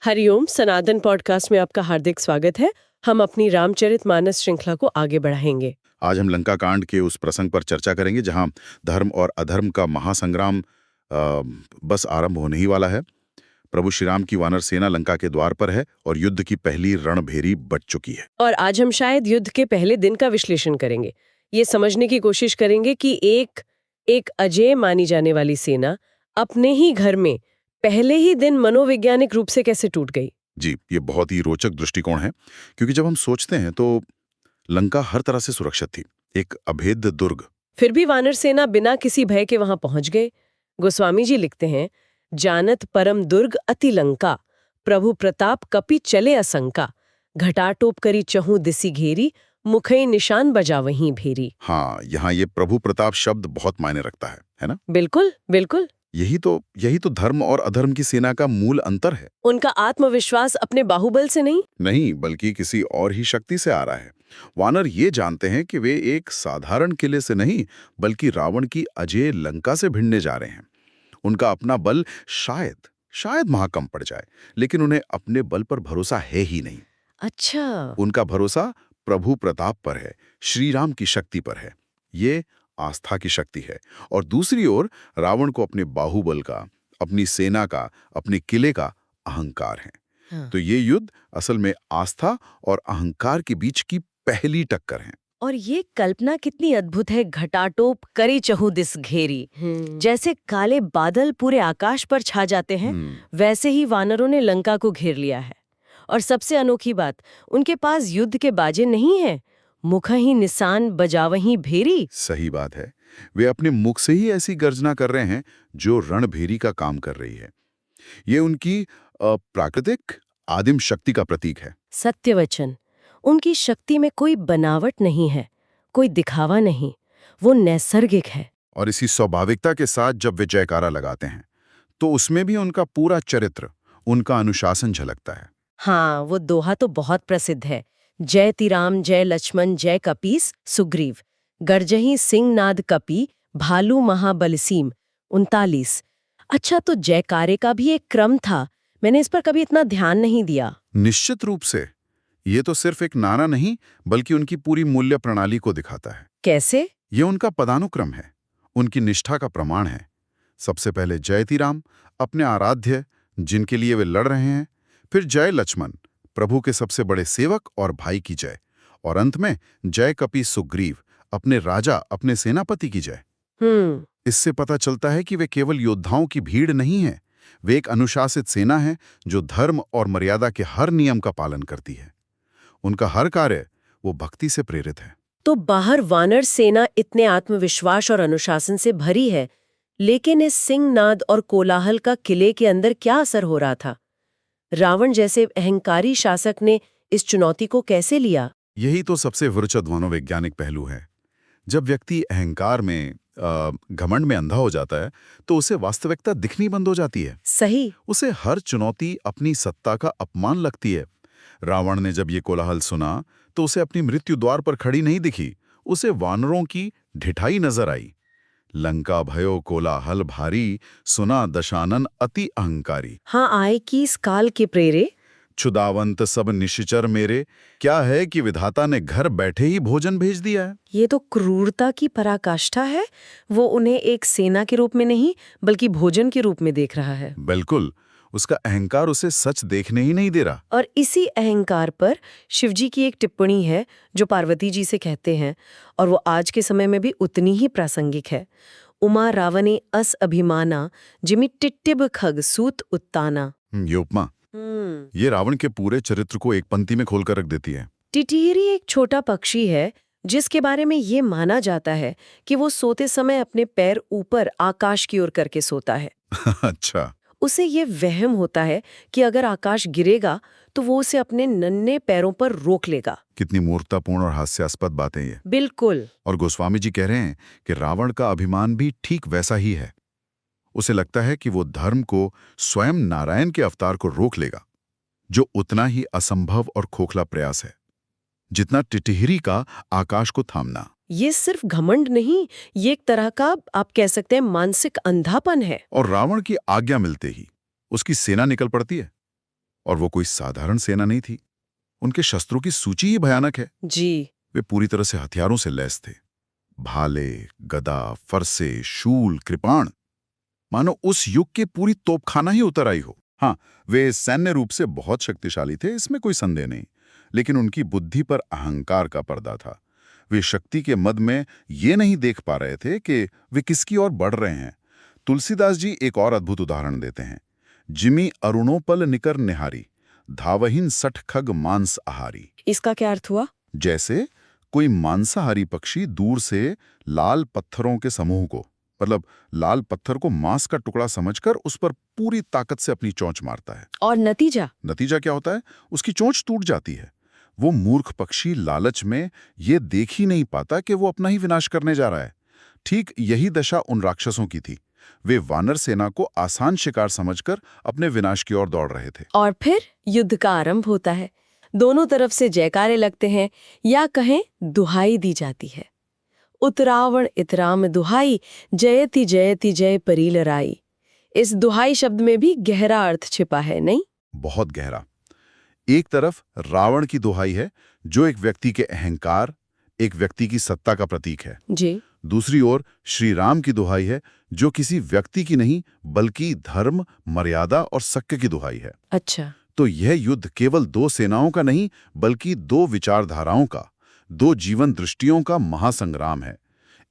हरिओम सनातन podcast में आपका हार्दिक स्वागत है। हम अपनी रामचरितमानस श्रृंखला को आगे बढ़ाएंगे। आज हम लंका कांड के उस प्रसंग पर चर्चा करेंगे जहां धर्म और अधर्म का महासंग्राम बस आरंभ होने ही वाला है। प्रभु श्री राम की वानर सेना लंका के द्वार पर है और युद्ध की पहली रणभेरी बज चुकी है। और आज हम शायद युद्ध के पहले दिन का विश्लेषण करेंगे। ये समझने की कोशिश करेंगे कि एक अजेय मानी जाने वाली सेना अपने ही घर में पहले ही दिन मनोवैज्ञानिक रूप से कैसे टूट गई। जी, ये बहुत ही रोचक दृष्टिकोण है, क्योंकि जब हम सोचते हैं तो लंका हर तरह से सुरक्षित थी, एक अभेद्य दुर्ग। फिर भी वानर सेना बिना किसी भय के वहां पहुंच गए। गोस्वामी जी लिखते हैं, जानत परम दुर्ग अति लंका, प्रभु प्रताप कपि चले असंका, घटाटोप करी चहु दिसी घेरी, मुखई निशान बजा वहीं भेरी। हाँ, यहाँ ये प्रभु प्रताप शब्द बहुत मायने रखता है ना? बिल्कुल बिल्कुल। यही तो धर्म और अधर्म की सेना का मूल अंतर है। उनका आत्मविश्वास अपने बाहुबल से नहीं, बल्कि किसी और ही शक्ति से आ रहा है। वानर ये जानते हैं कि वे एक साधारण किले से नहीं, बल्कि रावण की अजेय लंका से भिड़ने जा रहे हैं। उनका अपना बल शायद महाकम पड़ जाए, लेकिन उन्हें अपने बल पर भरोसा है ही नहीं। अच्छा। उनका भरोसा प्रभु प्रताप पर है, श्री राम की शक्ति पर है। ये आस्था की शक्ति है। और दूसरी ओर रावण को अपने बाहुबल का, अपनी सेना का, अपने किले का अहंकार है। हाँ। तो ये युद्ध असल में आस्था और अहंकार के बीच की पहली टक्कर है। और ये कल्पना कितनी अद्भुत है, घटाटोप करी चहु दिस घेरी। जैसे काले बादल पूरे आकाश पर छा जाते हैं, वैसे ही वानरों ने लंका को घेर लिया है। और सबसे अनोखी बात, उनके पास युद्ध के बाजे नहीं है, मुख ही निशान बजावहीं भेरी। सही बात है, वे अपने मुख से ही ऐसी गर्जना कर रहे हैं जो रणभेरी का काम कर रही है। ये उनकी प्राकृतिक आदिम शक्ति का प्रतीक है। सत्य वचन, उनकी शक्ति में कोई बनावट नहीं है, कोई दिखावा नहीं, वो नैसर्गिक है। और इसी स्वाभाविकता के साथ जब वे जयकारा लगाते हैं, तो उसमें भी उनका पूरा चरित्र, उनका अनुशासन झलकता है। हाँ, वो दोहा तो बहुत प्रसिद्ध है, जय तिराम जय लक्ष्मण जय कपीस सुग्रीव, गर्जही सिंह नाद कपी भालू महाबलसीम 39। अच्छा, तो जयकारे का भी एक क्रम था, मैंने इस पर कभी इतना ध्यान नहीं दिया। निश्चित रूप से ये तो सिर्फ एक नारा नहीं, बल्कि उनकी पूरी मूल्य प्रणाली को दिखाता है। कैसे? ये उनका पदानुक्रम है, उनकी निष्ठा का प्रमाण है। सबसे पहले जयती राम, अपने आराध्य, जिनके लिए वे लड़ रहे हैं। फिर जय लक्ष्मण, प्रभु के सबसे बड़े सेवक और भाई की जय। और अंत में जय कपी सुग्रीव, अपने राजा, अपने सेनापति की जय। इससे पता चलता है कि वे केवल योद्धाओं की भीड़ नहीं है, वे एक अनुशासित सेना है जो धर्म और मर्यादा के हर नियम का पालन करती है। उनका हर कार्य वो भक्ति से प्रेरित है। तो बाहर वानर सेना इतने आत्मविश्वास और अनुशासन से भरी है, लेकिन इस सिंहनाद और कोलाहल का किले के अंदर क्या असर हो रहा था? रावण जैसे अहंकारी शासक ने इस चुनौती को कैसे लिया? यही तो सबसे विरचित मनोवैज्ञानिक पहलू है। जब व्यक्ति अहंकार में, घमंड में अंधा हो जाता है, तो उसे वास्तविकता दिखनी बंद हो जाती है। सही। उसे हर चुनौती अपनी सत्ता का अपमान लगती है। रावण ने जब ये कोलाहल सुना, तो उसे अपनी मृत्यु द्वार पर खड़ी नहीं दिखी, उसे वानरों की ढिठाई नजर आई। लंका भयो कोलाहल भारी, सुना दशानन अति अहंकारी। हाँ, आए की इस काल के प्रेरे, क्षुदावंत सब निशिचर मेरे, क्या है कि विधाता ने घर बैठे ही भोजन भेज दिया है। ये तो क्रूरता की पराकाष्ठा है। वो उन्हें एक सेना के रूप में नहीं, बल्कि भोजन के रूप में देख रहा है। बिल्कुल, उसका अहंकार उसे सच देखने ही नहीं दे रहा। और इसी अहंकार पर शिवजी की एक टिप्पणी है जो पार्वती जी से कहते हैं, और वो आज के समय में भी उतनी ही प्रासंगिक है। उमा रावणे अस अभिमाना, जिमि टिट्टिब खग सूत उत्ताना। ये उपमा, ये रावण के पूरे चरित्र को एक पंक्ति में खोलकर रख देती है। टिटिहरी एक छोटा पक्षी है जिसके बारे में ये माना जाता है कि वो सोते समय अपने पैर ऊपर आकाश की ओर करके सोता है। अच्छा। उसे ये वहम होता है कि अगर आकाश गिरेगा तो वो उसे अपने नन्हे पैरों पर रोक लेगा। कितनी मूर्खतापूर्ण और हास्यास्पद बातें ये। बिल्कुल। और गोस्वामी जी कह रहे हैं कि रावण का अभिमान भी ठीक वैसा ही है। उसे लगता है कि वो धर्म को, स्वयं नारायण के अवतार को रोक लेगा, जो उतना ही असंभव और खोखला प्रयास है जितना टिटिहरी का आकाश को थामना। ये सिर्फ घमंड नहीं, ये एक तरह का, आप कह सकते हैं, मानसिक अंधापन है। और रावण की आज्ञा मिलते ही उसकी सेना निकल पड़ती है और वो कोई साधारण सेना नहीं थी। उनके शस्त्रों की सूची ही भयानक है। जी। वे पूरी तरह से हथियारों से लैस थे। भाले, गदा, फरसे, शूल, कृपाण, मानो उस युग की पूरी तोपखाना ही उतर आई हो। हाँ, वे सैन्य रूप से बहुत शक्तिशाली थे, इसमें कोई संदेह नहीं, लेकिन उनकी बुद्धि पर अहंकार का पर्दा था। वे शक्ति के मद में ये नहीं देख पा रहे थे कि वे किसकी ओर बढ़ रहे हैं। तुलसीदास जी एक और अद्भुत उदाहरण देते हैं। जिमी अरुणोपल निकर निहारी, धावहीन सठ खग मांस आहारी। इसका क्या अर्थ हुआ? जैसे कोई मांसाहारी पक्षी दूर से लाल पत्थरों के समूह को, मतलब लाल पत्थर को मांस का टुकड़ा समझकर उस पर पूरी ताकत से अपनी चोंच मारता है। और नतीजा क्या होता है? उसकी चोंच टूट जाती है। वो मूर्ख पक्षी लालच में ये देख ही नहीं पाता कि वो अपना ही विनाश करने जा रहा है। ठीक यही दशा उन राक्षसों की थी। वे वानर सेना को आसान शिकार समझकर अपने विनाश की ओर दौड़ रहे थे। और फिर युद्ध का आरंभ होता है। दोनों तरफ से जयकारे लगते हैं, या कहें दुहाई दी जाती है। उतरावण इतराम दुहाई, जयति जयति जय परी लराई। इस दुहाई शब्द में भी गहरा अर्थ छिपा है, नहीं? बहुत गहरा। एक तरफ रावण की दुहाई है, जो एक व्यक्ति के अहंकार, एक व्यक्ति की सत्ता का प्रतीक है। जी। दूसरी ओर श्री राम की दुहाई है, जो किसी व्यक्ति की नहीं बल्कि धर्म, मर्यादा और सत्य की दुहाई है। अच्छा। तो यह युद्ध केवल दो सेनाओं का नहीं, बल्कि दो विचारधाराओं का, दो जीवन दृष्टियों का महासंग्राम है।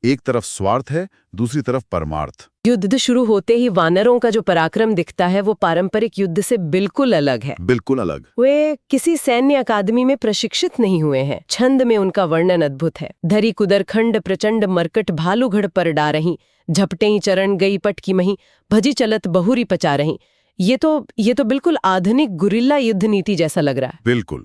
एक तरफ स्वार्थ है, दूसरी तरफ परमार्थ। युद्ध शुरू होते ही वानरों का जो पराक्रम दिखता है वो पारंपरिक युद्ध से बिल्कुल अलग है। बिल्कुल अलग। वे किसी सैन्य अकादमी में प्रशिक्षित नहीं हुए हैं। छंद में उनका वर्णन अद्भुत है। धरी कुदरखंड प्रचंड मरकट भालूगढ़ पर डारही, झपटेई चरण गई पट की मही, भजी चलत बहुरी पचा रही। ये तो बिल्कुल आधुनिक गुरिल्ला युद्ध नीति जैसा लग रहा है। बिल्कुल।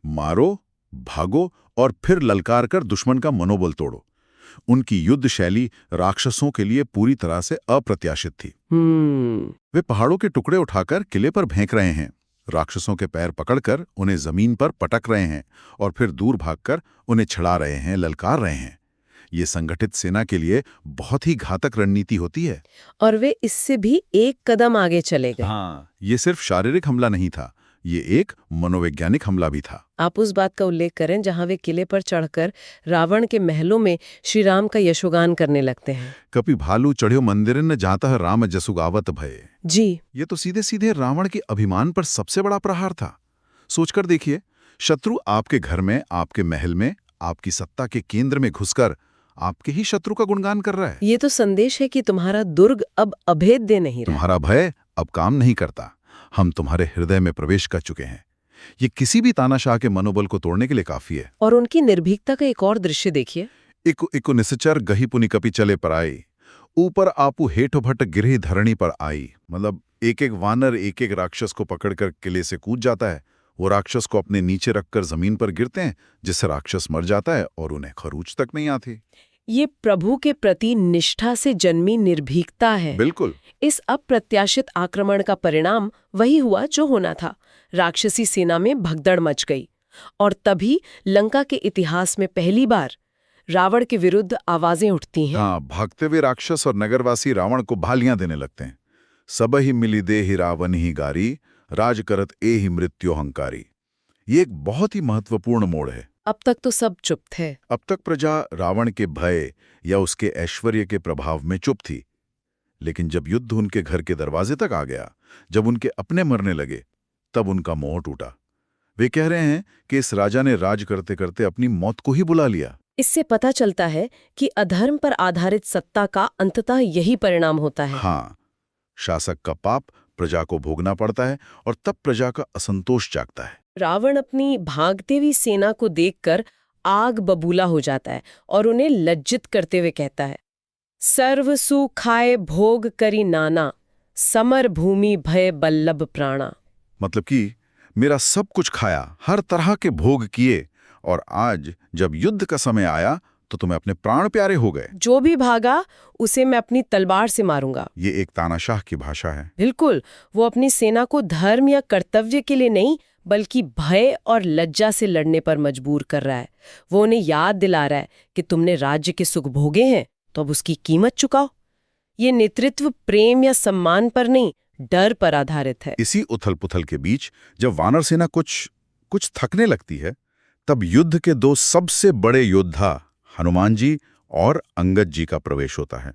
मारो, भागो और फिर ललकार कर दुश्मन का मनोबल तोड़ो। उनकी युद्ध शैली राक्षसों के लिए पूरी तरह से अप्रत्याशित थी। वे पहाड़ों के टुकड़े उठाकर किले पर फेंक रहे हैं, राक्षसों के पैर पकड़कर उन्हें जमीन पर पटक रहे हैं और फिर दूर भागकर उन्हें छिड़ा रहे हैं, ललकार रहे हैं। ये संगठित सेना के लिए बहुत ही घातक रणनीति होती है। और वे इससे भी एक कदम आगे चले गए। हाँ, ये सिर्फ शारीरिक हमला नहीं था, ये एक मनोवैज्ञानिक हमला भी था। आप उस बात का उल्लेख करें जहां वे किले पर चढ़कर रावण के महलों में श्री राम का यशोगान करने लगते हैं। कपि भालू चढ़्यो मंदिर न जाता है राम जसुगावत भय। जी। ये तो सीधे सीधे रावण के अभिमान पर सबसे बड़ा प्रहार था। सोचकर देखिए, शत्रु आपके घर में, आपके महल में, आपकी सत्ता के केंद्र में घुसकर आपके ही शत्रु का गुणगान कर रहा है। ये तो संदेश है कि तुम्हारा दुर्ग अब अभेद्य नहीं रहा। तुम्हारा भय अब काम नहीं करता, हम तुम्हारे हृदय में प्रवेश कर चुके हैं। ये किसी भी तानाशाह के मनोबल को तोड़ने के लिए काफी है। और उनकी निर्भीकता का एक और दृश्य देखिए। इको निश्चर गही पुनि कपि चले पर आई, ऊपर आपू हेठ भट गिरही धरणी पर आई। मतलब एक एक वानर एक एक राक्षस को पकड़कर किले से कूद जाता है। वो राक्षस को अपने नीचे रखकर जमीन पर गिरते हैं, जिससे राक्षस मर जाता है और उन्हें खरोच तक नहीं आती। ये प्रभु के प्रति निष्ठा से जन्मी निर्भीकता है। बिल्कुल। इस अप्रत्याशित आक्रमण का परिणाम वही हुआ जो होना था। राक्षसी सेना में भगदड़ मच गई और तभी लंका के इतिहास में पहली बार रावण के विरुद्ध आवाजें उठती हैं। हाँ, भागते हुए राक्षस और नगरवासी रावण को भालियां देने लगते हैं। सब ही मिली दे ही रावण ही गारी, राज करत ए ही मृत्यु हंकारी। ये एक बहुत ही महत्वपूर्ण मोड़ है। अब तक तो सब चुप थे। अब तक प्रजा रावण के भय या उसके ऐश्वर्य के प्रभाव में चुप थी, लेकिन जब युद्ध उनके घर के दरवाजे तक आ गया, जब उनके अपने मरने लगे, तब उनका मोह टूटा। वे कह रहे हैं कि इस राजा ने राज करते करते अपनी मौत को ही बुला लिया। इससे पता चलता है कि अधर्म पर आधारित सत्ता का अंततः यही परिणाम होता है। हाँ, शासक का पाप प्रजा को भोगना पड़ता है और तब प्रजा का असंतोष जागता है। रावण अपनी भागती हुई सेना को देखकर आग बबूला हो जाता है और उन्हें लज्जित करते हुए कहता है, सर्व सुख खाए भोग करी नाना, समर भूमि भय बल्लभ प्राणा। मतलब कि मेरा सब कुछ खाया, हर तरह के भोग किए, और आज जब युद्ध का समय आया तो तुम्हें अपने प्राण प्यारे हो गए। जो भी भागा उसे मैं अपनी तलवार से मारूंगा। ये एक तानाशाह की भाषा है। बिल्कुल। वो अपनी सेना को धर्म या कर्तव्य के लिए नहीं बल्कि भय और लज्जा से लड़ने पर मजबूर कर रहा है। वो उन्हें याद दिला रहा है कि तुमने राज्य के सुख भोगे हैं तो अब उसकी कीमत चुकाओ। ये नेतृत्व प्रेम या सम्मान पर नहीं डर पर आधारित है। इसी उथल-पुथल के बीच जब वानर सेना कुछ थकने लगती है, तब युद्ध के दो सबसे बड़े योद्धा हनुमान जी और अंगद जी का प्रवेश होता है।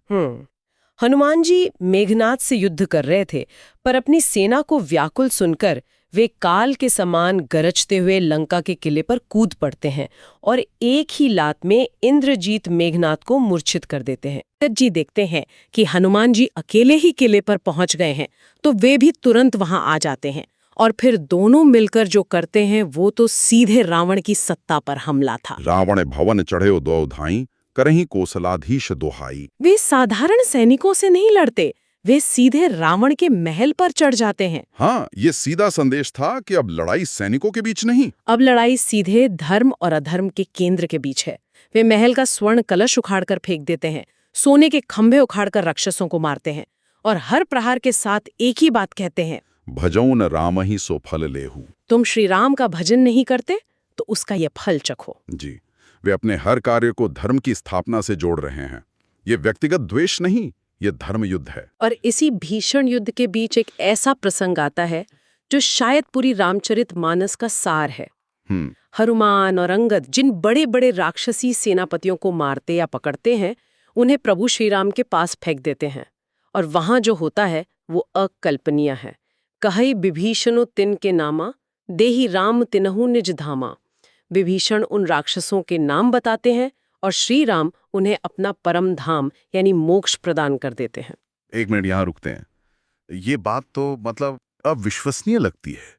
हनुमान जी मेघनाद से युद्ध कर रहे थे, पर अपनी सेना को व्याकुल सुनकर वे काल के समान गरजते हुए लंका के किले पर कूद पड़ते हैं और एक ही लात में इंद्रजीत मेघनाद को मूर्छित कर देते हैं। अंगद जी देखते हैं कि हनुमान जी अकेले ही किले पर पहुंच गए हैं, तो वे भी तुरंत वहां आ जाते हैं और फिर दोनों मिलकर जो करते हैं वो तो सीधे रावण की सत्ता पर हमला था। रावण भवन चढ़े दो धाई, करहीं कोसलाधीश दोहाई। वे साधारण सैनिकों से नहीं लड़ते, वे सीधे रावण के महल पर चढ़ जाते हैं। हाँ, ये सीधा संदेश था कि अब लड़ाई सैनिकों के बीच नहीं, अब लड़ाई सीधे धर्म और अधर्म के केंद्र के बीच है। वे महल का स्वर्ण कलश उखाड़कर फेंक देते हैं, सोने के खंभे उखाड़कर राक्षसों को मारते हैं और हर प्रहार के साथ एक ही बात कहते हैं, भजऊ न राम ही सो फल लेहू। तुम श्री राम का भजन नहीं करते तो उसका ये फल चखो। जी, वे अपने हर कार्य को धर्म की स्थापना से जोड़ रहे हैं। ये व्यक्तिगत द्वेष नहीं, ये धर्म युद्ध है। और इसी भीषण युद्ध के बीच एक ऐसा प्रसंग आता है जो शायद पूरी रामचरितमानस का सार है। हनुमान और अंगद जिन बड़े बड़े राक्षसी सेनापतियों को मारते या पकड़ते हैं, उन्हें प्रभु श्री राम के पास फेंक देते हैं और वहां जो होता है वो अकल्पनीय है। कहई विभीषणो तिन के नामा, देहि राम तिनहु निज धामा। विभीषण उन राक्षसों के नाम बताते हैं और श्री राम उन्हें अपना परम धाम यानी मोक्ष प्रदान कर देते हैं। एक मिनट यहाँ रुकते हैं। ये बात तो मतलब अविश्वसनीय लगती है।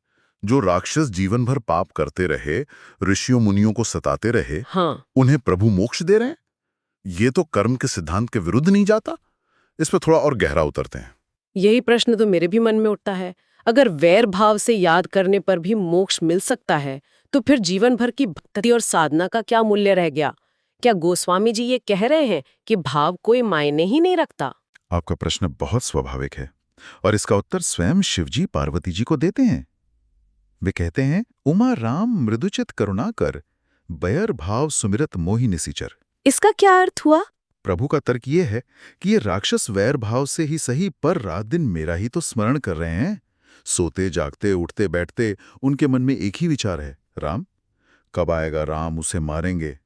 जो राक्षस जीवन भर पाप करते रहे, ऋषियों मुनियों को सताते रहे, हाँ, उन्हें प्रभु मोक्ष दे रहे हैं। ये तो कर्म के सिद्धांत के विरुद्ध नहीं जाता? इस पर थोड़ा और गहरा उतरते हैं। यही प्रश्न तो मेरे भी मन में उठता है। अगर वैर भाव से याद करने पर भी मोक्ष मिल सकता है, तो फिर जीवन भर की भक्ति और साधना का क्या मूल्य रह गया? क्या गोस्वामी जी ये कह रहे हैं कि भाव कोई मायने ही नहीं रखता? आपका प्रश्न बहुत स्वाभाविक है और इसका उत्तर स्वयं शिवजी पार्वती जी को देते हैं। वे कहते हैं, उमा राम मृदुचित करुणाकर, बयर भाव सुमिरत मोहि निसीचर। इसका क्या अर्थ हुआ? प्रभु का तर्क ये है कि ये राक्षस वैर भाव से ही सही, पर रात दिन मेरा ही तो स्मरण कर रहे हैं। सोते जागते उठते बैठते उनके मन में एक ही विचार है, राम कब आएगा, राम उसे मारेंगे।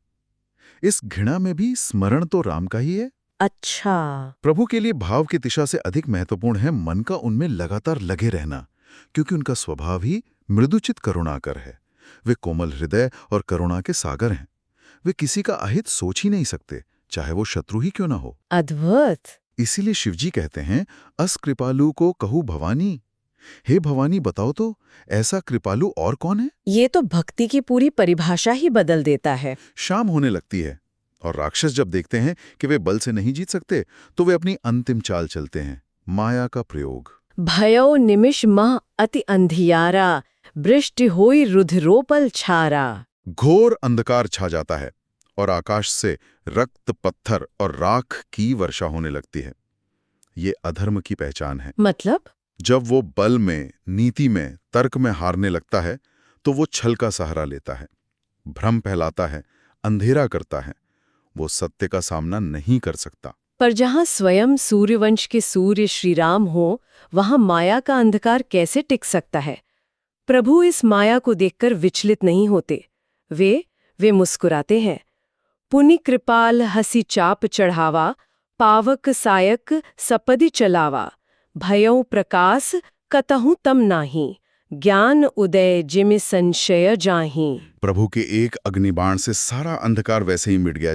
इस घृणा में भी स्मरण तो राम का ही है। अच्छा, प्रभु के लिए भाव की दिशा से अधिक महत्वपूर्ण है मन का उनमें लगातार लगे रहना, क्योंकि उनका स्वभाव ही मृदुचित करुणाकर है। वे कोमल हृदय और करुणा के सागर हैं। वे किसी का अहित सोच ही नहीं सकते, चाहे वो शत्रु ही क्यों ना हो। अद्भुत। इसीलिए शिवजी कहते हैं, अस कृपालु को कहू भवानी। हे भवानी, बताओ तो ऐसा कृपालु और कौन है? ये तो भक्ति की पूरी परिभाषा ही बदल देता है। शाम होने लगती है और राक्षस जब देखते हैं कि वे बल से नहीं जीत सकते, तो वे अपनी अंतिम चाल चलते हैं, माया का प्रयोग। भयो निमिष मह अति अंधियारा, वृष्टि होई रुधिरोपल छारा। घोर अंधकार छा जाता है और आकाश से रक्त, पत्थर और राख की वर्षा होने लगती है। ये अधर्म की पहचान है। मतलब? जब वो बल में, नीति में, तर्क में हारने लगता है, तो वो छल का सहारा लेता है, भ्रम फैलाता है, अंधेरा करता है। वो सत्य का सामना नहीं कर सकता। पर जहां स्वयं सूर्यवंश के सूर्य श्री राम हो, वहां माया का अंधकार कैसे टिक सकता है? प्रभु इस माया को देखकर विचलित नहीं होते। वे मुस्कुराते हैं। पुनि कृपाल हसी चाप चढ़ावा, पावक सायक सपदि चलावा। भयौ प्रकाश कतहु तम नाही, ज्ञान उदय जिमि संशय जाहि। प्रभु के एक अग्निबाण से सारा अंधकार वैसे ही मिट गया,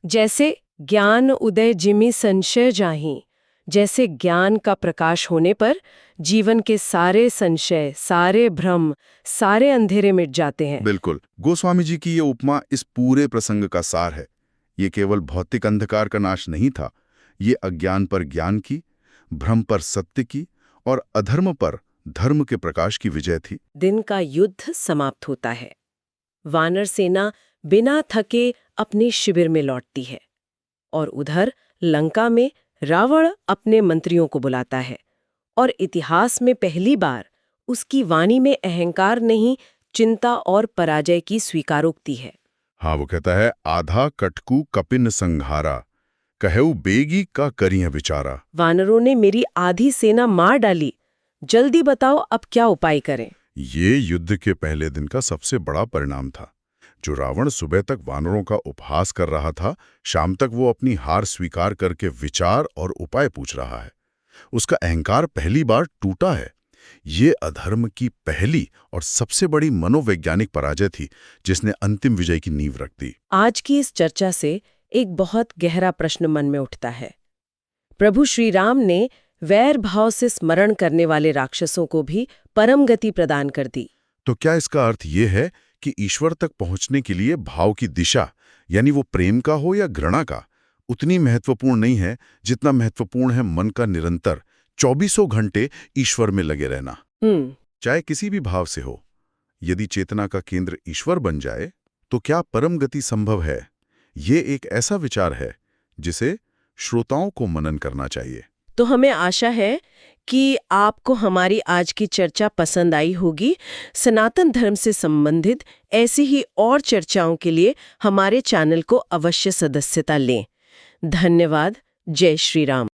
जैसे ज्ञान उदय जिमि संशय जाहि। जैसे ज्ञान का प्रकाश होने पर जीवन के सारे संशय, सारे भ्रम, सारे अंधेरे मिट जाते हैं। बिल्कुल, गोस्वामी जी की ये उपमा इस पूरे प्रसंग का सार है। ये केवल भौतिक अंधकार का नाश नहीं था, ये अज्ञान पर ज्ञान की, भ्रम पर सत्य की और अधर्म पर धर्म के प्रकाश की विजय थी। दिन का युद्ध समाप्त होता है। वानर सेना बिना थके अपने शिविर में लौटती है और उधर लंका में रावण अपने मंत्रियों को बुलाता है और इतिहास में पहली बार उसकी वाणी में अहंकार नहीं, चिंता और पराजय की स्वीकारोक्ति है। हाँ, वो कहता है, आधा कटकू कपिन संघारा, कहेऊ बेगी का करिय विचारा। वानरों ने मेरी आधी सेना मार डाली, जल्दी बताओ अब क्या उपाय करें। ये युद्ध के पहले दिन का सबसे बड़ा परिणाम था। जो रावण सुबह तक वानरों का उपहास कर रहा था, शाम तक वो अपनी हार स्वीकार करके विचार और उपाय पूछ रहा है। उसका अहंकार पहली बार टूटा है। ये अधर्म की पहली और सबसे बड़ी मनोवैज्ञानिक पराजय थी, जिसने अंतिम विजय की नींव रख दी। आज की इस चर्चा से एक बहुत गहरा प्रश्न मन में उठता है। प्रभु श्री राम ने वैर भाव से स्मरण करने वाले राक्षसों को भी परम गति प्रदान कर दी। तो क्या इसका अर्थ ये है कि ईश्वर तक पहुंचने के लिए भाव की दिशा, यानी वो प्रेम का हो या घृणा का, उतनी महत्वपूर्ण नहीं है जितना महत्वपूर्ण है मन का निरंतर 24 घंटे ईश्वर में लगे रहना, चाहे किसी भी भाव से हो। यदि चेतना का केंद्र ईश्वर बन जाए तो क्या परम गति संभव है? ये एक ऐसा विचार है जिसे श्रोताओं को मनन करना चाहिए। तो हमें आशा है कि आपको हमारी आज की चर्चा पसंद आई होगी। सनातन धर्म से संबंधित ऐसी ही और चर्चाओं के लिए हमारे चैनल को अवश्य सदस्यता लें। धन्यवाद। जय श्री राम।